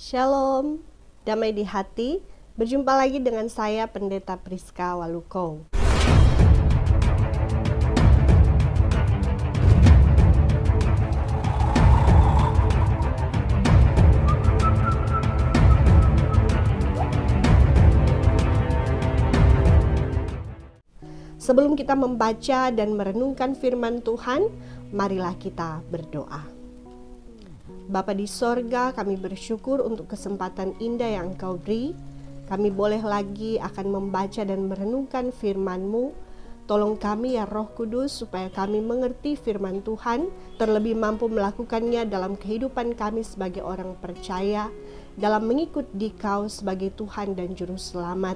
Shalom, damai di hati. Berjumpa lagi dengan saya Pendeta Priska Waluko. Sebelum kita membaca dan merenungkan firman Tuhan, marilah kita berdoa. Bapa di sorga, kami bersyukur untuk kesempatan indah yang Engkau beri. Kami boleh lagi akan membaca dan merenungkan firman-Mu. Tolong kami ya Roh Kudus supaya kami mengerti firman Tuhan, terlebih mampu melakukannya dalam kehidupan kami sebagai orang percaya, dalam mengikut Dikau sebagai Tuhan dan Juru Selamat.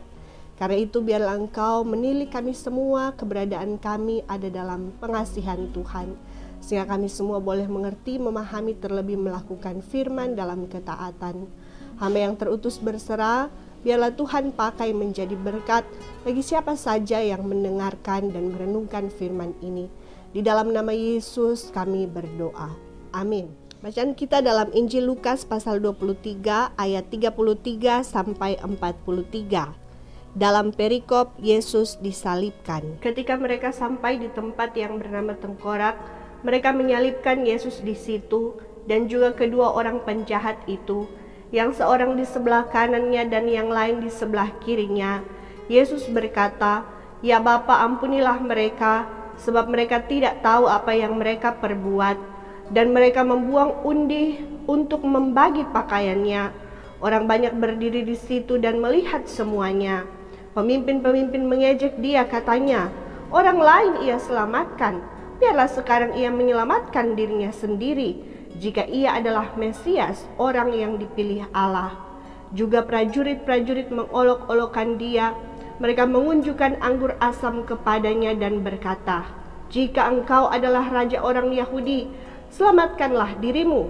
Karena itu biarlah Engkau menilai kami semua, keberadaan kami ada dalam pengasihan Tuhan. Sehingga kami semua boleh mengerti, memahami, terlebih melakukan firman dalam ketaatan. Hamba yang terutus berserah, biarlah Tuhan pakai menjadi berkat bagi siapa saja yang mendengarkan dan merenungkan firman ini. Di dalam nama Yesus kami berdoa. Amin. Bacaan kita dalam Injil Lukas pasal 23 ayat 33 sampai 43. Dalam perikop Yesus disalibkan. Ketika mereka sampai di tempat yang bernama Tengkorak, mereka menyalibkan Yesus di situ dan juga kedua orang penjahat itu, yang seorang di sebelah kanannya dan yang lain di sebelah kirinya. Yesus berkata, "Ya Bapa, ampunilah mereka, sebab mereka tidak tahu apa yang mereka perbuat." Dan mereka membuang undi untuk membagi pakaiannya. Orang banyak berdiri di situ dan melihat semuanya. Pemimpin-pemimpin mengejek dia, katanya, "Orang lain ia selamatkan, biarlah sekarang ia menyelamatkan dirinya sendiri, jika ia adalah Mesias, orang yang dipilih Allah." Juga prajurit-prajurit mengolok-olokkan dia. Mereka mengunjukkan anggur asam kepadanya dan berkata, "Jika engkau adalah raja orang Yahudi, selamatkanlah dirimu."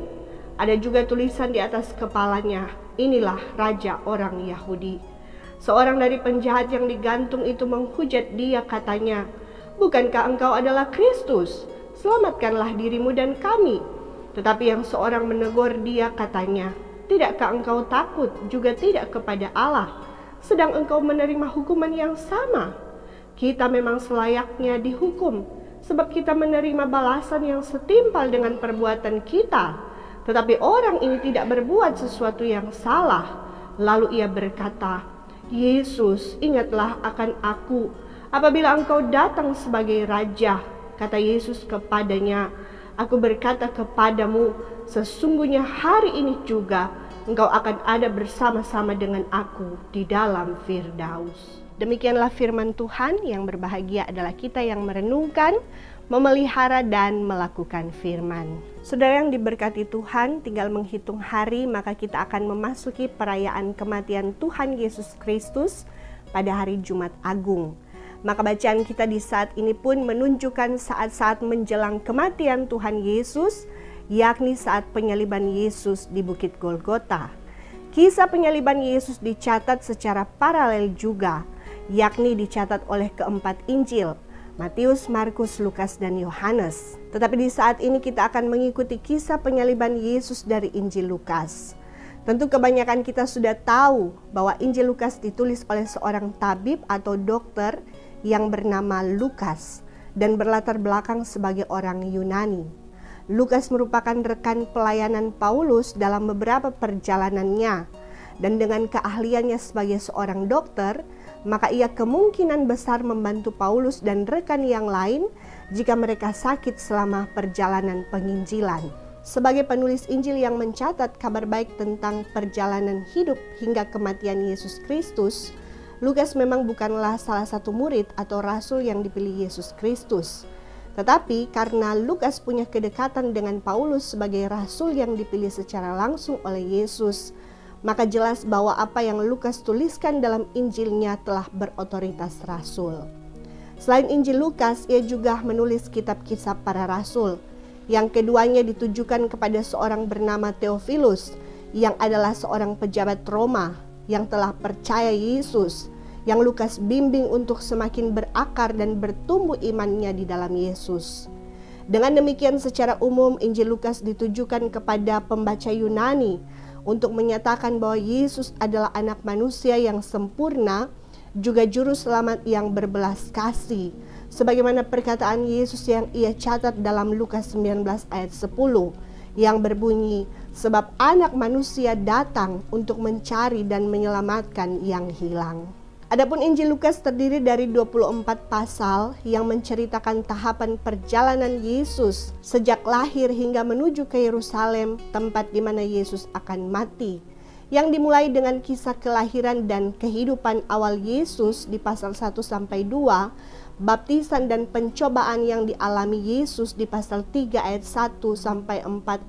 Ada juga tulisan di atas kepalanya, "Inilah raja orang Yahudi." Seorang dari penjahat yang digantung itu menghujat dia, katanya, "Bukankah engkau adalah Kristus? Selamatkanlah dirimu dan kami." Tetapi yang seorang menegur dia, katanya, "Tidakkah engkau takut juga tidak kepada Allah, sedang engkau menerima hukuman yang sama? Kita memang selayaknya dihukum, sebab kita menerima balasan yang setimpal dengan perbuatan kita. Tetapi orang ini tidak berbuat sesuatu yang salah." Lalu ia berkata, "Yesus, ingatlah akan aku apabila engkau datang sebagai raja." Kata Yesus kepadanya, "Aku berkata kepadamu, sesungguhnya hari ini juga engkau akan ada bersama-sama dengan aku di dalam Firdaus." Demikianlah firman Tuhan. Yang berbahagia adalah kita yang merenungkan, memelihara dan melakukan firman. Saudara yang diberkati Tuhan, tinggal menghitung hari maka kita akan memasuki perayaan kematian Tuhan Yesus Kristus pada hari Jumat Agung. Maka bacaan kita di saat ini pun menunjukkan saat-saat menjelang kematian Tuhan Yesus, yakni saat penyaliban Yesus di Bukit Golgota. Kisah penyaliban Yesus dicatat secara paralel juga, yakni dicatat oleh keempat Injil, Matius, Markus, Lukas, dan Yohanes. Tetapi di saat ini kita akan mengikuti kisah penyaliban Yesus dari Injil Lukas. Tentu kebanyakan kita sudah tahu bahwa Injil Lukas ditulis oleh seorang tabib atau dokter yang bernama Lukas dan berlatar belakang sebagai orang Yunani. Lukas merupakan rekan pelayanan Paulus dalam beberapa perjalanannya, dan dengan keahliannya sebagai seorang dokter, maka ia kemungkinan besar membantu Paulus dan rekan yang lain jika mereka sakit selama perjalanan penginjilan. Sebagai penulis Injil yang mencatat kabar baik tentang perjalanan hidup hingga kematian Yesus Kristus, Lukas memang bukanlah salah satu murid atau rasul yang dipilih Yesus Kristus. Tetapi karena Lukas punya kedekatan dengan Paulus sebagai rasul yang dipilih secara langsung oleh Yesus, maka jelas bahwa apa yang Lukas tuliskan dalam Injilnya telah berotoritas rasul. Selain Injil Lukas, ia juga menulis kitab kisah para rasul. Yang keduanya ditujukan kepada seorang bernama Theophilus, yang adalah seorang pejabat Roma yang telah percaya Yesus, yang Lukas bimbing untuk semakin berakar dan bertumbuh imannya di dalam Yesus. Dengan demikian secara umum Injil Lukas ditujukan kepada pembaca Yunani untuk menyatakan bahwa Yesus adalah anak manusia yang sempurna, juga juru selamat yang berbelas kasih. Sebagaimana perkataan Yesus yang ia catat dalam Lukas 19 ayat 10 yang berbunyi, sebab anak manusia datang untuk mencari dan menyelamatkan yang hilang. Adapun Injil Lukas terdiri dari 24 pasal yang menceritakan tahapan perjalanan Yesus sejak lahir hingga menuju ke Yerusalem, tempat di mana Yesus akan mati. Yang dimulai dengan kisah kelahiran dan kehidupan awal Yesus di pasal 1-2, baptisan dan pencobaan yang dialami Yesus di pasal 3 ayat 1-4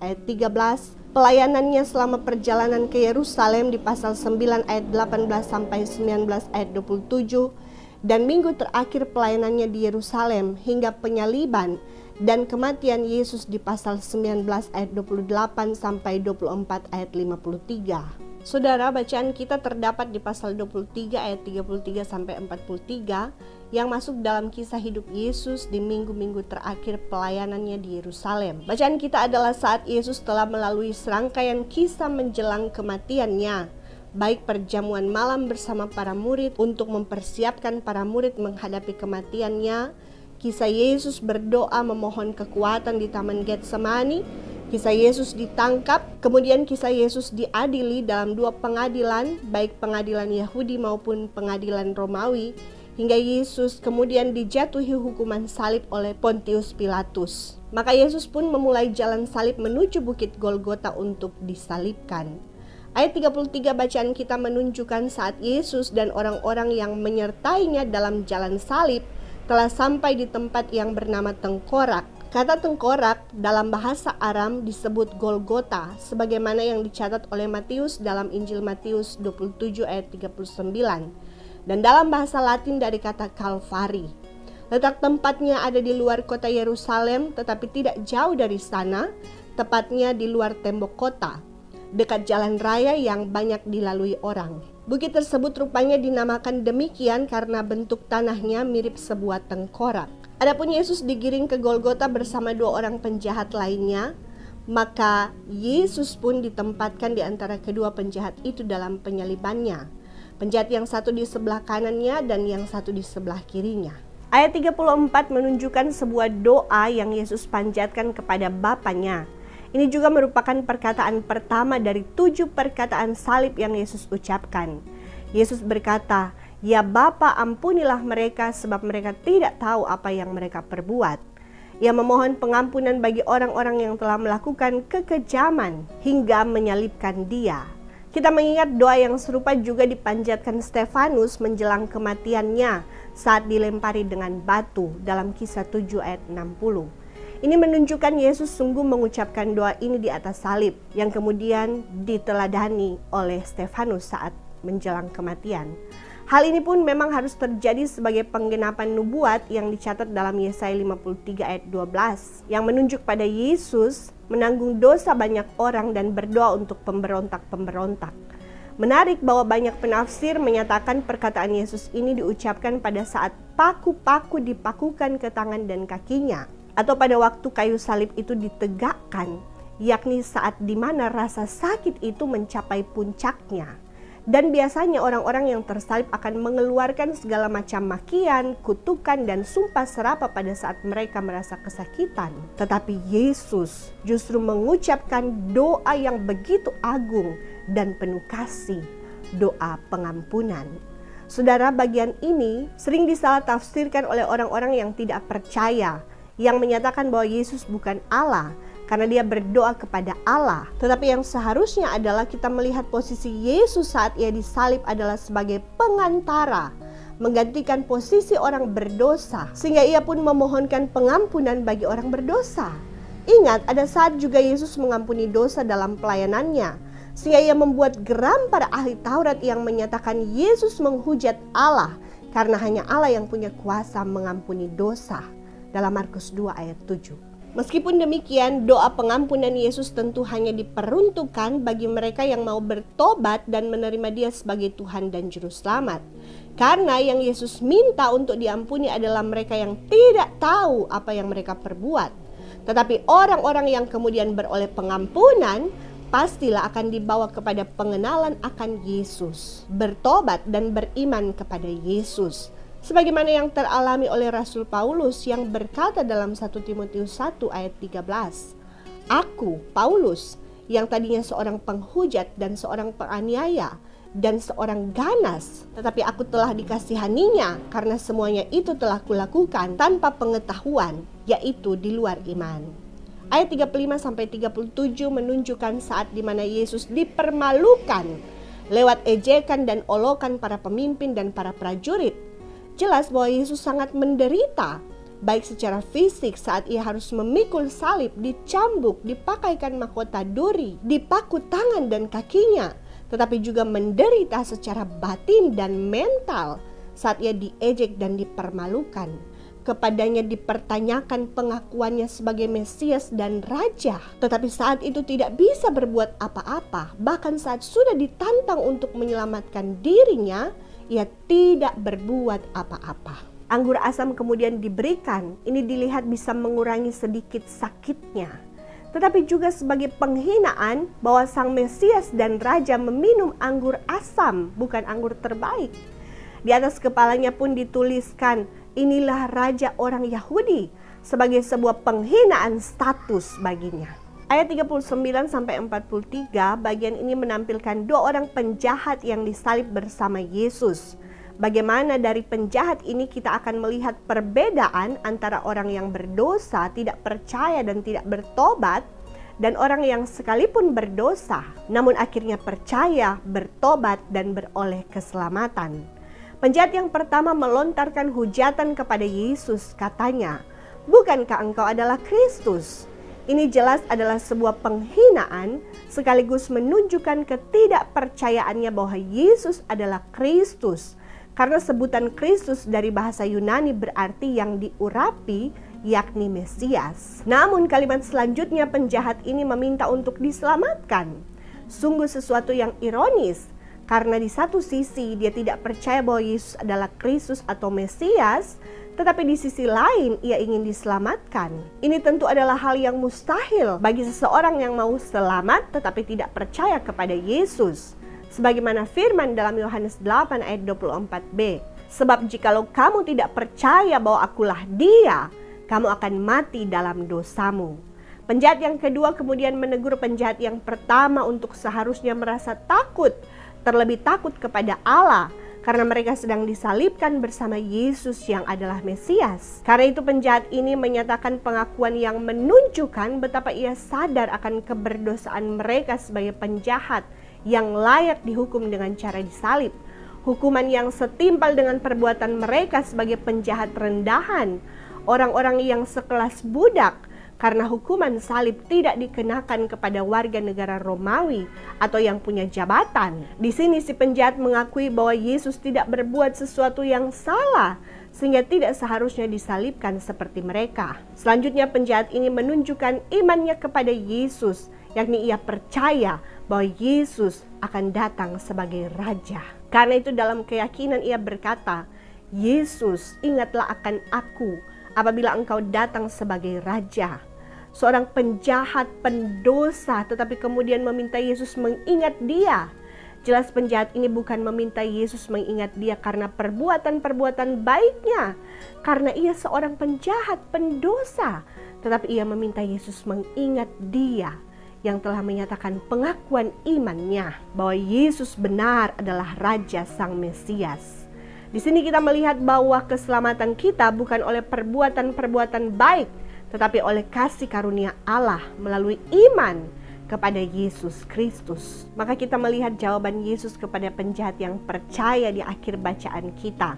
ayat 13, pelayanannya selama perjalanan ke Yerusalem di pasal 9 ayat 18-19 ayat 27, dan minggu terakhir pelayanannya di Yerusalem hingga penyaliban dan kematian Yesus di pasal 19 ayat 28-24 ayat 53. Saudara, bacaan kita terdapat di pasal 23 ayat 33-43 yang masuk dalam kisah hidup Yesus di minggu-minggu terakhir pelayanannya di Yerusalem. Bacaan kita adalah saat Yesus telah melalui serangkaian kisah menjelang kematiannya, baik perjamuan malam bersama para murid untuk mempersiapkan para murid menghadapi kematiannya, kisah Yesus berdoa memohon kekuatan di Taman Getsemani, kisah Yesus ditangkap, kemudian kisah Yesus diadili dalam dua pengadilan, baik pengadilan Yahudi maupun pengadilan Romawi, hingga Yesus kemudian dijatuhi hukuman salib oleh Pontius Pilatus. Maka Yesus pun memulai jalan salib menuju Bukit Golgota untuk disalibkan. Ayat 33 bacaan kita menunjukkan saat Yesus dan orang-orang yang menyertainya dalam jalan salib telah sampai di tempat yang bernama Tengkorak. Kata tengkorak dalam bahasa Aram disebut Golgota, sebagaimana yang dicatat oleh Matius dalam Injil Matius 27 ayat 39, dan dalam bahasa Latin dari kata Kalvari. Letak tempatnya ada di luar kota Yerusalem, tetapi tidak jauh dari sana, tepatnya di luar tembok kota, dekat jalan raya yang banyak dilalui orang. Bukit tersebut rupanya dinamakan demikian karena bentuk tanahnya mirip sebuah tengkorak. Adapun Yesus digiring ke Golgota bersama dua orang penjahat lainnya, maka Yesus pun ditempatkan di antara kedua penjahat itu dalam penyalibannya. Penjahat yang satu di sebelah kanannya dan yang satu di sebelah kirinya. Ayat 34 menunjukkan sebuah doa yang Yesus panjatkan kepada Bapanya. Ini juga merupakan perkataan pertama dari 7 perkataan salib yang Yesus ucapkan. Yesus berkata, "Ya Bapa, ampunilah mereka sebab mereka tidak tahu apa yang mereka perbuat." Ia memohon pengampunan bagi orang-orang yang telah melakukan kekejaman hingga menyalibkan Dia. Kita mengingat doa yang serupa juga dipanjatkan Stefanus menjelang kematiannya saat dilempari dengan batu dalam Kisah 7 ayat 60. Ini menunjukkan Yesus sungguh mengucapkan doa ini di atas salib yang kemudian diteladani oleh Stefanus saat menjelang kematian. Hal ini pun memang harus terjadi sebagai penggenapan nubuat yang dicatat dalam Yesaya 53 ayat 12 yang menunjuk pada Yesus menanggung dosa banyak orang dan berdoa untuk pemberontak-pemberontak. Menarik bahwa banyak penafsir menyatakan perkataan Yesus ini diucapkan pada saat paku-paku dipakukan ke tangan dan kakinya, atau pada waktu kayu salib itu ditegakkan, yakni saat di mana rasa sakit itu mencapai puncaknya. Dan biasanya orang-orang yang tersalib akan mengeluarkan segala macam makian, kutukan, dan sumpah serapah pada saat mereka merasa kesakitan. Tetapi Yesus justru mengucapkan doa yang begitu agung dan penuh kasih, doa pengampunan. Saudara, bagian ini sering disalah tafsirkan oleh orang-orang yang tidak percaya, yang menyatakan bahwa Yesus bukan Allah karena dia berdoa kepada Allah. Tetapi yang seharusnya adalah kita melihat posisi Yesus saat ia disalib adalah sebagai pengantara, menggantikan posisi orang berdosa, sehingga ia pun memohonkan pengampunan bagi orang berdosa. Ingat, ada saat juga Yesus mengampuni dosa dalam pelayanannya, sehingga ia membuat geram para ahli Taurat yang menyatakan Yesus menghujat Allah karena hanya Allah yang punya kuasa mengampuni dosa, dalam Markus 2 ayat 7. Meskipun demikian, doa pengampunan Yesus tentu hanya diperuntukkan bagi mereka yang mau bertobat dan menerima Dia sebagai Tuhan dan Juru Selamat. Karena yang Yesus minta untuk diampuni adalah mereka yang tidak tahu apa yang mereka perbuat. Tetapi orang-orang yang kemudian beroleh pengampunan, pastilah akan dibawa kepada pengenalan akan Yesus, bertobat dan beriman kepada Yesus. Sebagaimana yang teralami oleh Rasul Paulus yang berkata dalam 1 Timotius 1 ayat 13, "Aku, Paulus, yang tadinya seorang penghujat dan seorang penganiaya dan seorang ganas, tetapi aku telah dikasihaninya karena semuanya itu telah kulakukan tanpa pengetahuan, yaitu di luar iman." Ayat 35-37 menunjukkan saat di mana Yesus dipermalukan lewat ejekan dan olokan para pemimpin dan para prajurit. Jelas bahwa Yesus sangat menderita, baik secara fisik saat ia harus memikul salib, dicambuk, dipakaikan mahkota duri, dipaku tangan dan kakinya, tetapi juga menderita secara batin dan mental saat ia diejek dan dipermalukan. Kepadanya dipertanyakan pengakuannya sebagai Mesias dan Raja, tetapi saat itu tidak bisa berbuat apa-apa. Bahkan saat sudah ditantang untuk menyelamatkan dirinya, ia tidak berbuat apa-apa. Anggur asam kemudian diberikan. Ini dilihat bisa mengurangi sedikit sakitnya, tetapi juga sebagai penghinaan bahwa Sang Mesias dan Raja meminum anggur asam, bukan anggur terbaik. Di atas kepalanya pun dituliskan, "Inilah Raja orang Yahudi," sebagai sebuah penghinaan status baginya. Ayat 39-43 bagian ini menampilkan dua orang penjahat yang disalib bersama Yesus. Bagaimana dari penjahat ini kita akan melihat perbedaan antara orang yang berdosa, tidak percaya dan tidak bertobat, dan orang yang sekalipun berdosa namun akhirnya percaya, bertobat dan beroleh keselamatan. Penjahat yang pertama melontarkan hujatan kepada Yesus, katanya, "Bukankah engkau adalah Kristus?" Ini jelas adalah sebuah penghinaan sekaligus menunjukkan ketidakpercayaannya bahwa Yesus adalah Kristus. Karena sebutan Kristus dari bahasa Yunani berarti yang diurapi, yakni Mesias. Namun kalimat selanjutnya penjahat ini meminta untuk diselamatkan. Sungguh sesuatu yang ironis. Karena di satu sisi dia tidak percaya bahwa Yesus adalah Kristus atau Mesias, tetapi di sisi lain ia ingin diselamatkan. Ini tentu adalah hal yang mustahil bagi seseorang yang mau selamat tetapi tidak percaya kepada Yesus. Sebagaimana firman dalam Yohanes 8 ayat 24b, "Sebab jikalau kamu tidak percaya bahwa akulah Dia, kamu akan mati dalam dosamu." Penjahat yang kedua kemudian menegur penjahat yang pertama untuk seharusnya merasa takut, terlebih takut kepada Allah, karena mereka sedang disalibkan bersama Yesus yang adalah Mesias. Karena itu penjahat ini menyatakan pengakuan yang menunjukkan betapa ia sadar akan keberdosaan mereka sebagai penjahat yang layak dihukum dengan cara disalib. Hukuman yang setimpal dengan perbuatan mereka sebagai penjahat rendahan, orang-orang yang sekelas budak, karena hukuman salib tidak dikenakan kepada warga negara Romawi atau yang punya jabatan. Di sini si penjahat mengakui bahwa Yesus tidak berbuat sesuatu yang salah, sehingga tidak seharusnya disalibkan seperti mereka. Selanjutnya penjahat ini menunjukkan imannya kepada Yesus, yakni ia percaya bahwa Yesus akan datang sebagai Raja. Karena itu dalam keyakinan ia berkata, "Yesus, ingatlah akan aku apabila engkau datang sebagai Raja." Seorang penjahat, pendosa, tetapi kemudian meminta Yesus mengingat dia. Jelas penjahat ini bukan meminta Yesus mengingat dia karena perbuatan-perbuatan baiknya, karena ia seorang penjahat, pendosa, tetapi ia meminta Yesus mengingat dia yang telah menyatakan pengakuan imannya bahwa Yesus benar adalah Raja Sang Mesias. Di sini kita melihat bahwa keselamatan kita bukan oleh perbuatan-perbuatan baik, tetapi oleh kasih karunia Allah melalui iman kepada Yesus Kristus. Maka kita melihat jawaban Yesus kepada penjahat yang percaya di akhir bacaan kita.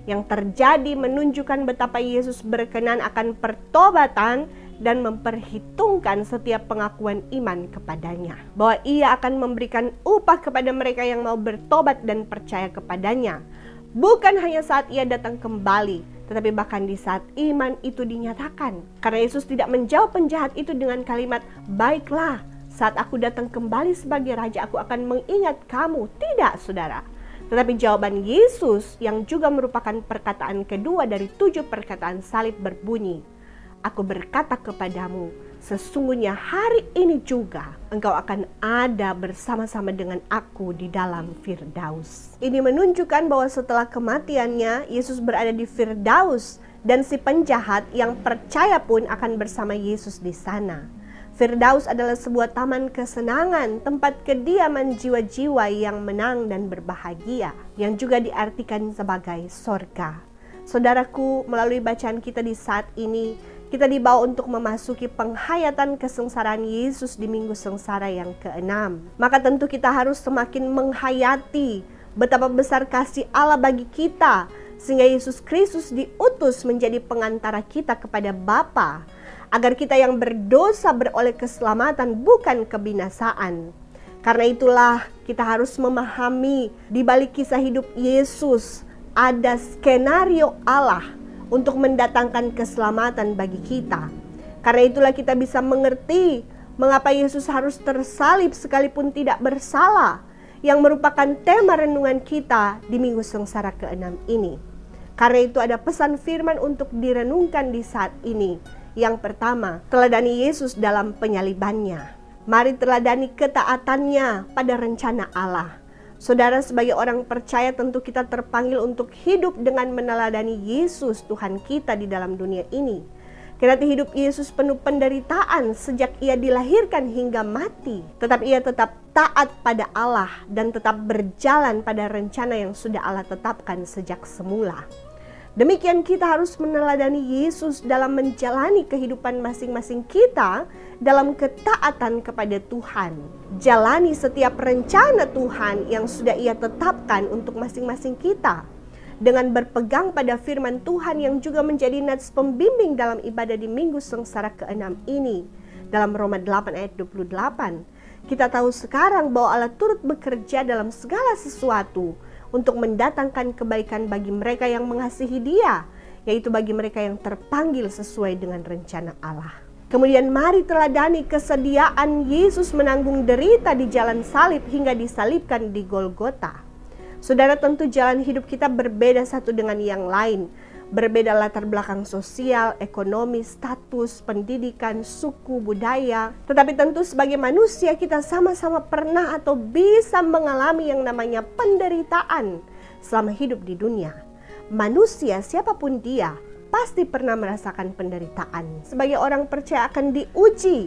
Yang terjadi menunjukkan betapa Yesus berkenan akan pertobatan dan memperhitungkan setiap pengakuan iman kepadanya. Bahwa ia akan memberikan upah kepada mereka yang mau bertobat dan percaya kepadanya. Bukan hanya saat ia datang kembali, tetapi bahkan di saat iman itu dinyatakan. Karena Yesus tidak menjawab penjahat itu dengan kalimat, "Baiklah, saat aku datang kembali sebagai Raja, aku akan mengingat kamu." Tidak, saudara. Tetapi jawaban Yesus yang juga merupakan perkataan kedua dari 7 perkataan salib berbunyi, "Aku berkata kepadamu, sesungguhnya hari ini juga engkau akan ada bersama-sama dengan aku di dalam Firdaus. Ini menunjukkan bahwa setelah kematiannya, Yesus berada di Firdaus, dan si penjahat yang percaya pun akan bersama Yesus di sana. Firdaus adalah sebuah taman kesenangan, tempat kediaman jiwa-jiwa yang menang dan berbahagia, yang juga diartikan sebagai sorga. Saudaraku, melalui bacaan kita di saat ini, kita dibawa untuk memasuki penghayatan kesengsaraan Yesus di Minggu Sengsara yang ke-6. Maka tentu kita harus semakin menghayati betapa besar kasih Allah bagi kita, sehingga Yesus Kristus diutus menjadi pengantara kita kepada Bapa, agar kita yang berdosa beroleh keselamatan bukan kebinasaan. Karena itulah kita harus memahami di balik kisah hidup Yesus ada skenario Allah untuk mendatangkan keselamatan bagi kita. Karena itulah kita bisa mengerti mengapa Yesus harus tersalib sekalipun tidak bersalah, yang merupakan tema renungan kita di Minggu Sengsara ke-6 ini. Karena itu ada pesan firman untuk direnungkan di saat ini. Yang pertama, teladani Yesus dalam penyalibannya. Mari teladani ketaatannya pada rencana Allah. Saudara, sebagai orang percaya tentu kita terpanggil untuk hidup dengan meneladani Yesus Tuhan kita di dalam dunia ini. Karena hidup Yesus penuh penderitaan sejak ia dilahirkan hingga mati. Tetapi ia tetap taat pada Allah dan tetap berjalan pada rencana yang sudah Allah tetapkan sejak semula. Demikian kita harus meneladani Yesus dalam menjalani kehidupan masing-masing kita dalam ketaatan kepada Tuhan. Jalani setiap rencana Tuhan yang sudah Ia tetapkan untuk masing-masing kita. Dengan berpegang pada firman Tuhan yang juga menjadi nats pembimbing dalam ibadah di Minggu Sengsara ke-6 ini. Dalam Roma 8 ayat 28, kita tahu sekarang bahwa Allah turut bekerja dalam segala sesuatu untuk mendatangkan kebaikan bagi mereka yang mengasihi Dia, yaitu bagi mereka yang terpanggil sesuai dengan rencana Allah. Kemudian mari teladani kesediaan Yesus menanggung derita di jalan salib hingga disalibkan di Golgota. Saudara, tentu jalan hidup kita berbeda satu dengan yang lain. Berbeda latar belakang sosial, ekonomi, status, pendidikan, suku, budaya. Tetapi tentu sebagai manusia kita sama-sama pernah atau bisa mengalami yang namanya penderitaan selama hidup di dunia. Manusia siapapun dia pasti pernah merasakan penderitaan. Sebagai orang percaya akan diuji.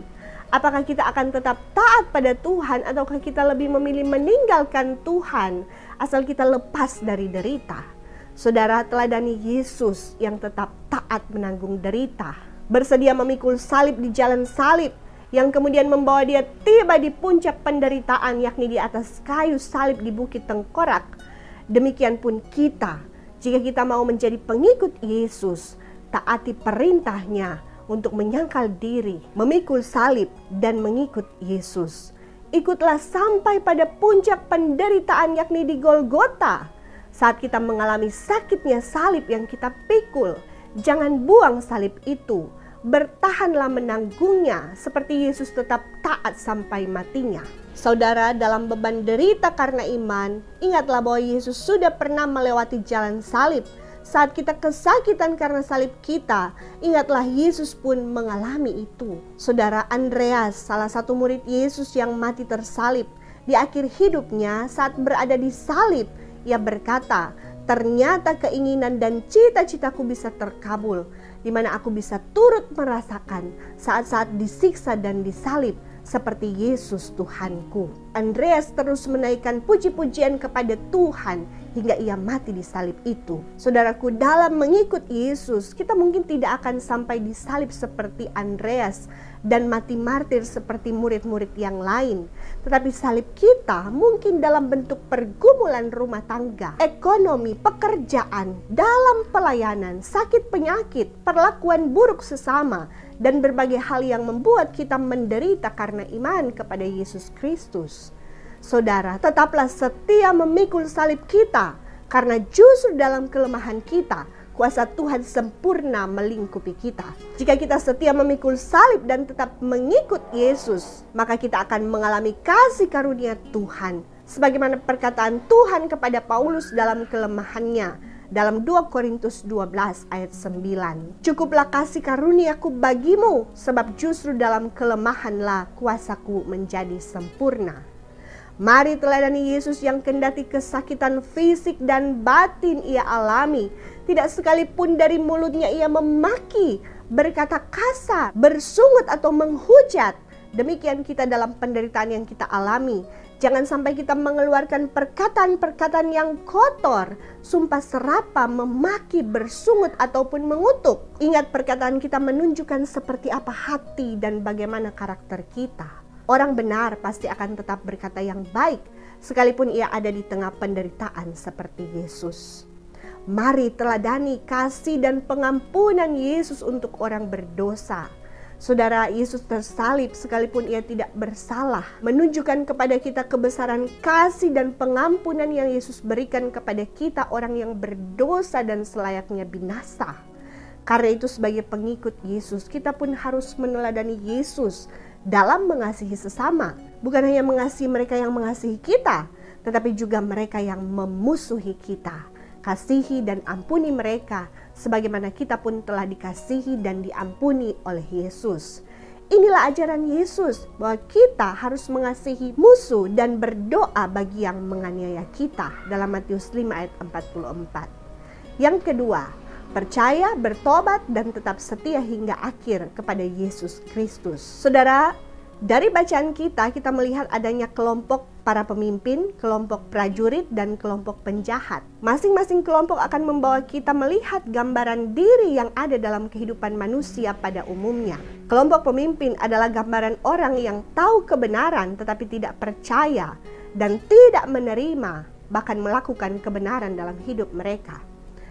Apakah kita akan tetap taat pada Tuhan ataukah kita lebih memilih meninggalkan Tuhan asal kita lepas dari derita? Saudara, teladani Yesus yang tetap taat menanggung derita, bersedia memikul salib di jalan salib, yang kemudian membawa dia tiba di puncak penderitaan, yakni di atas kayu salib di Bukit Tengkorak. Demikian pun kita, jika kita mau menjadi pengikut Yesus, taati perintahnya untuk menyangkal diri, memikul salib, dan mengikut Yesus. Ikutlah sampai pada puncak penderitaan, yakni di Golgota. Saat kita mengalami sakitnya salib yang kita pikul, jangan buang salib itu. Bertahanlah menanggungnya seperti Yesus tetap taat sampai matinya. Saudara, dalam beban derita karena iman, ingatlah bahwa Yesus sudah pernah melewati jalan salib. Saat kita kesakitan karena salib kita, ingatlah Yesus pun mengalami itu. Saudara, Andreas, salah satu murid Yesus yang mati tersalib, di akhir hidupnya saat berada di salib, ia berkata, ternyata keinginan dan cita-citaku bisa terkabul, di mana aku bisa turut merasakan saat-saat disiksa dan disalib seperti Yesus Tuhanku. Andreas terus menaikkan puji-pujian kepada Tuhan hingga ia mati di salib itu. Saudaraku, dalam mengikut Yesus, kita mungkin tidak akan sampai disalib seperti Andreas dan mati martir seperti murid-murid yang lain. Tetapi salib kita mungkin dalam bentuk pergumulan rumah tangga, ekonomi, pekerjaan, dalam pelayanan, sakit penyakit, perlakuan buruk sesama, dan berbagai hal yang membuat kita menderita karena iman kepada Yesus Kristus. Saudara, tetaplah setia memikul salib kita, karena justru dalam kelemahan kita, kuasa Tuhan sempurna melingkupi kita. Jika kita setia memikul salib dan tetap mengikut Yesus, maka kita akan mengalami kasih karunia Tuhan. Sebagaimana perkataan Tuhan kepada Paulus dalam kelemahannya, dalam 2 Korintus 12 ayat 9. Cukuplah kasih karuniaku bagimu, sebab justru dalam kelemahanlah kuasaku menjadi sempurna. Mari teladani Yesus yang kendati kesakitan fisik dan batin ia alami. Tidak sekalipun dari mulutnya ia memaki, berkata kasar, bersungut atau menghujat. Demikian kita dalam penderitaan yang kita alami. Jangan sampai kita mengeluarkan perkataan-perkataan yang kotor, sumpah serapa, memaki, bersungut ataupun mengutuk. Ingat, perkataan kita menunjukkan seperti apa hati dan bagaimana karakter kita. Orang benar pasti akan tetap berkata yang baik, sekalipun ia ada di tengah penderitaan seperti Yesus. Mari teladani kasih dan pengampunan Yesus untuk orang berdosa. Saudara, Yesus tersalib sekalipun ia tidak bersalah, menunjukkan kepada kita kebesaran kasih dan pengampunan yang Yesus berikan kepada kita orang yang berdosa dan selayaknya binasa. Karena itu sebagai pengikut Yesus, kita pun harus meneladani Yesus dalam mengasihi sesama. Bukan hanya mengasihi mereka yang mengasihi kita, tetapi juga mereka yang memusuhi kita. Kasihi dan ampuni mereka, sebagaimana kita pun telah dikasihi dan diampuni oleh Yesus. Inilah ajaran Yesus, bahwa kita harus mengasihi musuh dan berdoa bagi yang menganiaya kita, dalam Matius 5 ayat 44. Yang kedua, percaya, bertobat, dan tetap setia hingga akhir kepada Yesus Kristus. Saudara, dari bacaan kita melihat adanya kelompok para pemimpin, kelompok prajurit, dan kelompok penjahat. Masing-masing kelompok akan membawa kita melihat gambaran diri yang ada dalam kehidupan manusia pada umumnya. Kelompok pemimpin adalah gambaran orang yang tahu kebenaran tetapi tidak percaya dan tidak menerima, bahkan melakukan kebenaran dalam hidup mereka.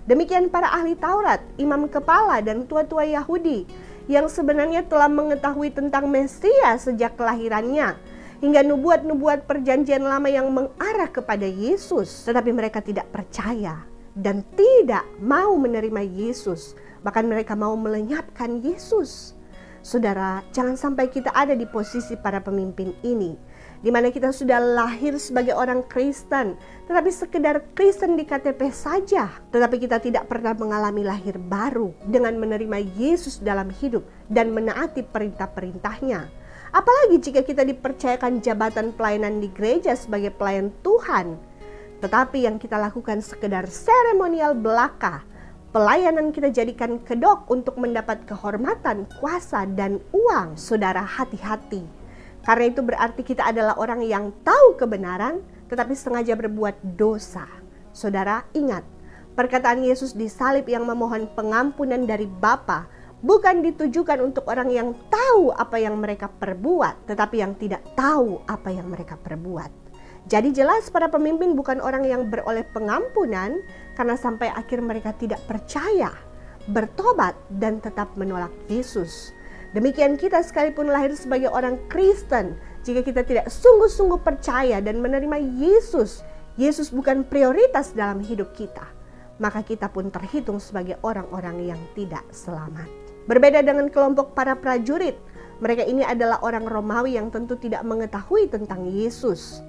Demikian para ahli Taurat, imam kepala, dan tua-tua Yahudi yang sebenarnya telah mengetahui tentang Mesias sejak kelahirannya, hingga nubuat-nubuat perjanjian lama yang mengarah kepada Yesus. Tetapi mereka tidak percaya dan tidak mau menerima Yesus, bahkan mereka mau melenyapkan Yesus. Saudara, jangan sampai kita ada di posisi para pemimpin ini, di mana kita sudah lahir sebagai orang Kristen, tetapi sekedar Kristen di KTP saja, tetapi kita tidak pernah mengalami lahir baru dengan menerima Yesus dalam hidup dan menaati perintah-perintahnya. Apalagi jika kita dipercayakan jabatan pelayanan di gereja sebagai pelayan Tuhan, tetapi yang kita lakukan sekedar seremonial belaka. Pelayanan kita jadikan kedok untuk mendapat kehormatan, kuasa, dan uang. Saudara, hati-hati. Karena itu berarti kita adalah orang yang tahu kebenaran, tetapi sengaja berbuat dosa. Saudara, ingat, perkataan Yesus di salib yang memohon pengampunan dari Bapa bukan ditujukan untuk orang yang tahu apa yang mereka perbuat, tetapi yang tidak tahu apa yang mereka perbuat. Jadi jelas para pemimpin bukan orang yang beroleh pengampunan karena sampai akhir mereka tidak percaya, bertobat, dan tetap menolak Yesus. Demikian kita sekalipun lahir sebagai orang Kristen, jika kita tidak sungguh-sungguh percaya dan menerima Yesus, Yesus bukan prioritas dalam hidup kita, maka kita pun terhitung sebagai orang-orang yang tidak selamat. Berbeda dengan kelompok para prajurit, mereka ini adalah orang Romawi yang tentu tidak mengetahui tentang Yesus.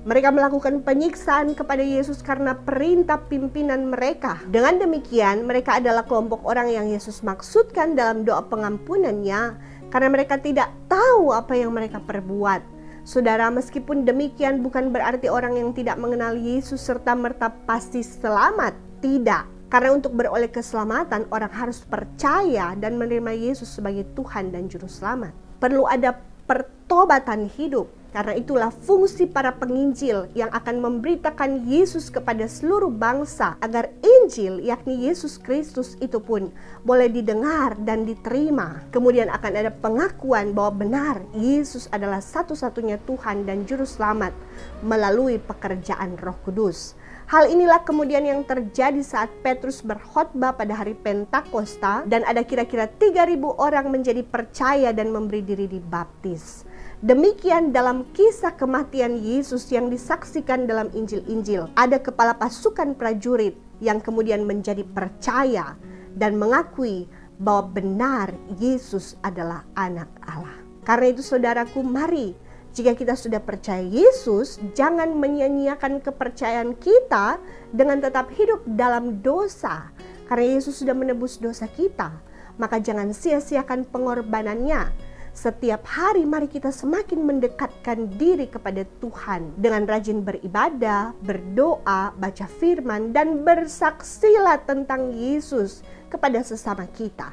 Mereka melakukan penyiksaan kepada Yesus karena perintah pimpinan mereka. Dengan demikian, mereka adalah kelompok orang yang Yesus maksudkan dalam doa pengampunannya, karena mereka tidak tahu apa yang mereka perbuat. Saudara, meskipun demikian bukan berarti orang yang tidak mengenal Yesus serta-merta pasti selamat. Tidak. Karena untuk beroleh keselamatan, orang harus percaya dan menerima Yesus sebagai Tuhan dan Juru Selamat. Perlu ada pertobatan hidup. Karena itulah fungsi para penginjil yang akan memberitakan Yesus kepada seluruh bangsa, agar Injil, yakni Yesus Kristus itu pun boleh didengar dan diterima. Kemudian akan ada pengakuan bahwa benar Yesus adalah satu-satunya Tuhan dan Juru Selamat melalui pekerjaan Roh Kudus. Hal inilah kemudian yang terjadi saat Petrus berkhotbah pada hari Pentakosta, dan ada kira-kira 3.000 orang menjadi percaya dan memberi diri dibaptis. Demikian dalam kisah kematian Yesus yang disaksikan dalam Injil-Injil. Ada kepala pasukan prajurit yang kemudian menjadi percaya dan mengakui bahwa benar Yesus adalah anak Allah. Karena itu saudaraku, mari Jika kita sudah percaya Yesus, jangan menyia-nyiakan kepercayaan kita dengan tetap hidup dalam dosa. Karena Yesus sudah menebus dosa kita, maka jangan sia-siakan pengorbanannya. Setiap hari mari kita semakin mendekatkan diri kepada Tuhan dengan rajin beribadah, berdoa, baca firman, dan bersaksilah tentang Yesus kepada sesama kita.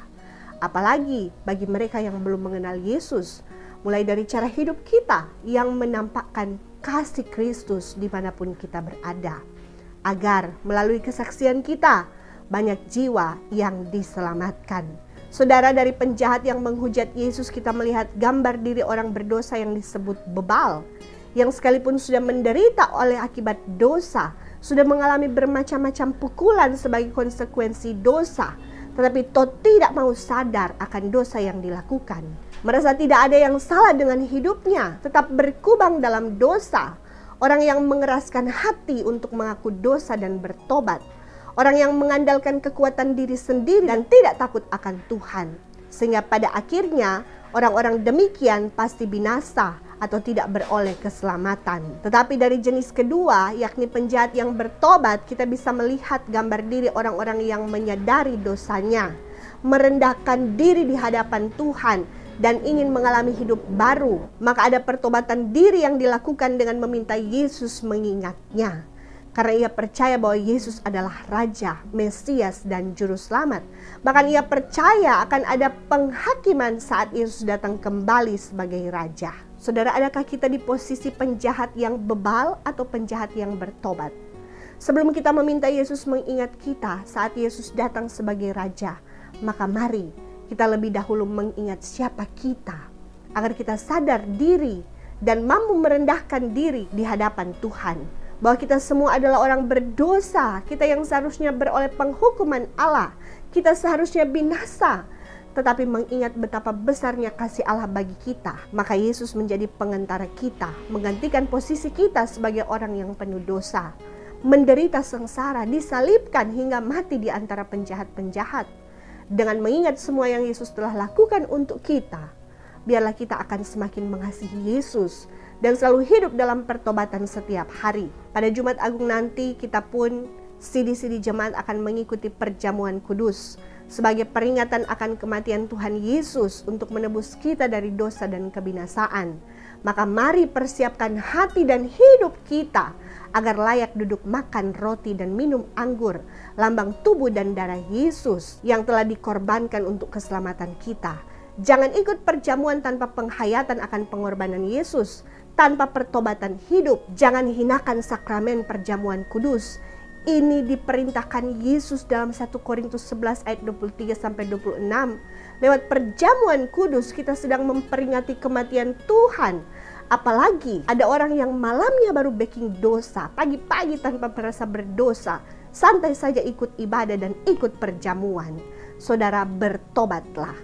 Apalagi bagi mereka yang belum mengenal Yesus, mulai dari cara hidup kita yang menampakkan kasih Kristus dimanapun kita berada, agar melalui kesaksian kita banyak jiwa yang diselamatkan. Saudara, dari penjahat yang menghujat Yesus kita melihat gambar diri orang berdosa yang disebut bebal, yang sekalipun sudah menderita oleh akibat dosa, sudah mengalami bermacam-macam pukulan sebagai konsekuensi dosa, tetapi tidak mau sadar akan dosa yang dilakukan. Merasa tidak ada yang salah dengan hidupnya, tetap berkubang dalam dosa. Orang yang mengeraskan hati untuk mengaku dosa dan bertobat. Orang yang mengandalkan kekuatan diri sendiri dan tidak takut akan Tuhan. Sehingga pada akhirnya orang-orang demikian pasti binasa atau tidak beroleh keselamatan. Tetapi dari jenis kedua, yakni penjahat yang bertobat, kita bisa melihat gambar diri orang-orang yang menyadari dosanya, merendahkan diri di hadapan Tuhan, dan ingin mengalami hidup baru. Maka ada pertobatan diri yang dilakukan dengan meminta Yesus mengingatnya. Karena ia percaya bahwa Yesus adalah Raja, Mesias, dan Juru Selamat. Bahkan ia percaya akan ada penghakiman saat Yesus datang kembali sebagai Raja. Saudara, adakah kita di posisi penjahat yang bebal atau penjahat yang bertobat? Sebelum kita meminta Yesus mengingat kita saat Yesus datang sebagai Raja, maka mari kita lebih dahulu mengingat siapa kita, agar kita sadar diri dan mampu merendahkan diri di hadapan Tuhan. Bahwa kita semua adalah orang berdosa, kita yang seharusnya beroleh penghukuman Allah, kita seharusnya binasa. Tetapi mengingat betapa besarnya kasih Allah bagi kita, maka Yesus menjadi pengantara kita, menggantikan posisi kita sebagai orang yang penuh dosa, menderita sengsara, disalibkan hingga mati di antara penjahat-penjahat. Dengan mengingat semua yang Yesus telah lakukan untuk kita, biarlah kita akan semakin mengasihi Yesus dan selalu hidup dalam pertobatan setiap hari. Pada Jumat Agung nanti, kita pun sidi-sidi jemaat akan mengikuti perjamuan kudus sebagai peringatan akan kematian Tuhan Yesus untuk menebus kita dari dosa dan kebinasaan. Maka mari persiapkan hati dan hidup kita agar layak duduk makan roti dan minum anggur, lambang tubuh dan darah Yesus yang telah dikorbankan untuk keselamatan kita. Jangan ikut perjamuan tanpa penghayatan akan pengorbanan Yesus, tanpa pertobatan hidup. Jangan hinakan sakramen perjamuan kudus. Ini diperintahkan Yesus dalam 1 Korintus 11 ayat 23-26. Lewat perjamuan kudus kita sedang memperingati kematian Tuhan. Apalagi ada orang yang malamnya baru baking dosa, pagi-pagi tanpa merasa berdosa, santai saja ikut ibadah dan ikut perjamuan. Saudara, bertobatlah.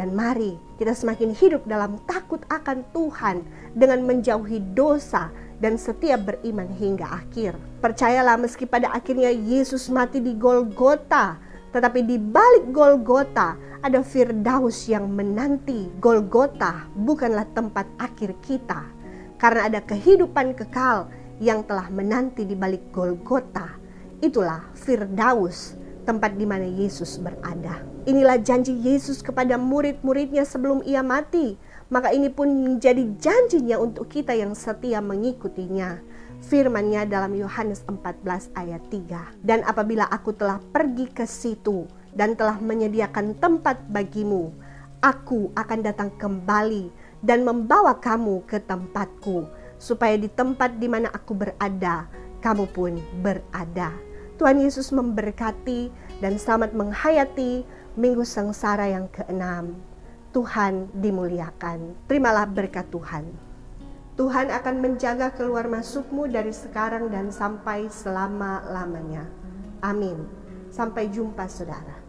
Dan mari kita semakin hidup dalam takut akan Tuhan dengan menjauhi dosa dan setia beriman hingga akhir. Percayalah, meski pada akhirnya Yesus mati di Golgota, tetapi di balik Golgota ada Firdaus yang menanti. Golgota bukanlah tempat akhir kita, karena ada kehidupan kekal yang telah menanti di balik Golgota. Itulah Firdaus, tempat di mana Yesus berada. Inilah janji Yesus kepada murid-muridnya sebelum ia mati. Maka ini pun menjadi janjinya untuk kita yang setia mengikutinya. Firman-Nya dalam Yohanes 14 ayat 3. Dan apabila aku telah pergi ke situ dan telah menyediakan tempat bagimu, aku akan datang kembali dan membawa kamu ke tempatku, supaya di tempat di mana aku berada, kamu pun berada. Tuhan Yesus memberkati dan selamat menghayati Minggu Sengsara yang ke-6. Tuhan dimuliakan. Terimalah berkat Tuhan. Tuhan akan menjaga keluar masukmu dari sekarang dan sampai selama-lamanya. Amin. Sampai jumpa, saudara.